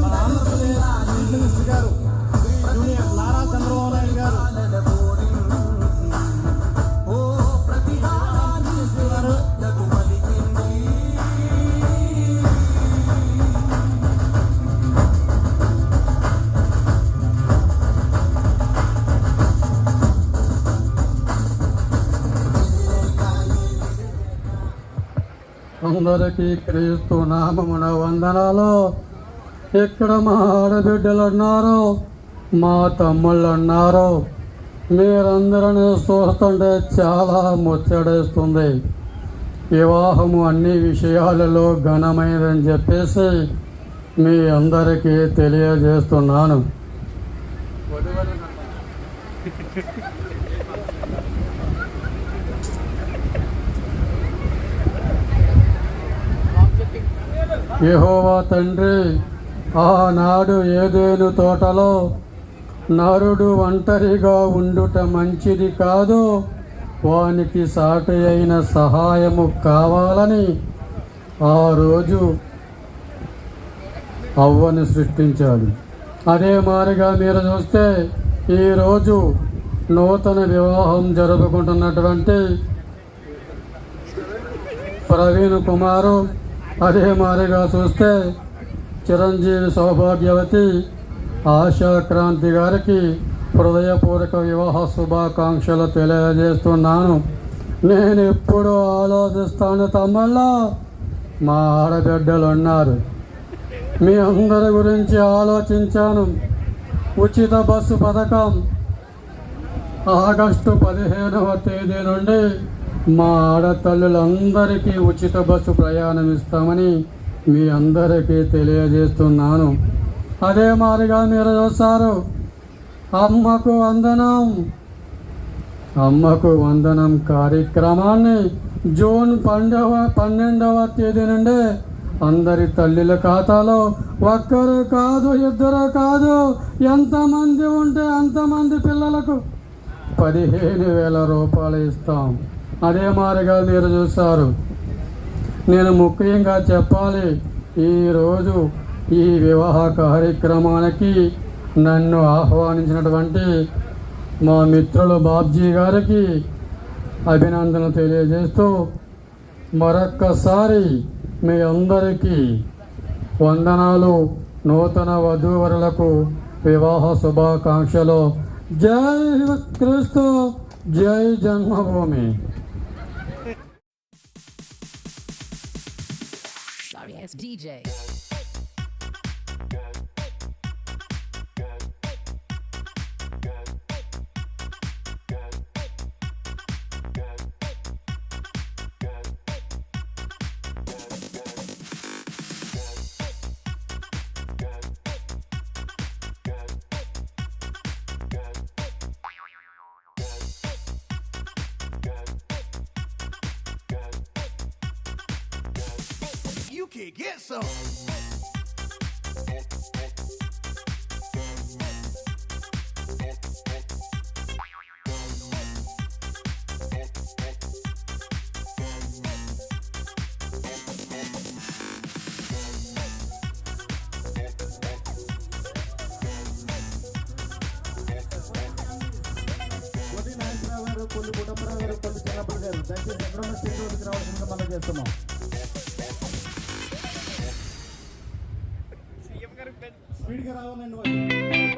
మన Andhra Pradesh chief minister గారు Shri junior Nara Chandrababu Naidu గారు అందరికీ క్రీస్తు నామమున వందనాలు. ఇక్కడ మా ఆడబిడ్డలు అన్నారు, మా తమ్ముళ్ళు అన్నారు. మీరందరినీ చూస్తుంటే చాలా ముచ్చడేస్తుంది. వివాహము అన్ని విషయాలలో ఘనమైనదని చెప్పేసి మీ అందరికీ తెలియజేస్తున్నాను. యెహోవా తండ్రి ఆనాడు ఏదేను తోటలో నరుడు ఒంటరిగా ఉండుట మంచిది కాదు, వానికి సాటి అయిన సహాయము కావాలని ఆ రోజు అవ్వను సృష్టించాడు. అదే మారిగా మీరు చూస్తే ఈరోజు నూతన వివాహం జరుపుకుంటున్నటువంటి ప్రవీణ్ కుమారు, అదే మారిగా చూస్తే చిరంజీవి సౌభాగ్యవతి ఆశాక్రాంతి గారికి హృదయపూర్వక వివాహ శుభాకాంక్షలు తెలియజేస్తున్నాను. నేను ఎప్పుడూ ఆలోచిస్తాను, తమ్ముళ్ళ మా ఆడబిడ్డలు ఉన్నారు, మీ అందరి గురించి ఆలోచించాను. ఉచిత బస్సు పథకం ఆగస్టు 15వ తేదీ నుండి మా ఆడతల్లులందరికీ ఉచిత బస్సు ప్రయాణం ఇస్తామని మీ అందరికీ తెలియజేస్తున్నాను. అదే మాదిరిగా మీరు చూస్తారు, అమ్మకు వందనం కార్యక్రమాన్ని జూన్ 12వ తేదీ నుండి అందరి తల్లుల ఖాతాలో ఒక్కరు కాదు, ఇద్దరు కాదు, ఎంతమంది ఉంటే అంతమంది పిల్లలకు 15,000 రూపాయలు ఇస్తాం. అదే మాదిరిగా మీరు చూస్తారు, నేను ముఖ్యంగా చెప్పాలి, ఈరోజు ఈ వివాహ కార్యక్రమానికి నన్ను ఆహ్వానించినటువంటి మా మిత్రులు బాబ్జీ గారికి అభినందనలు తెలియజేస్తూ మరొక్కసారి మీ అందరికీ వందనాలు. నూతన వధూవరులకు వివాహ శుభాకాంక్షలు. జై క్రీస్తు, జై జన్మభూమి. Sorry ass DJ. You can get some. కొన్ని కుటుంబరావు గారు, కొన్ని చిన్నప్పటి గారు దయచేసి ఎక్కడ స్టేట్ రావాల్సిందిగా మనం చేస్తున్నాం. స్పీడ్గా రావాలండి.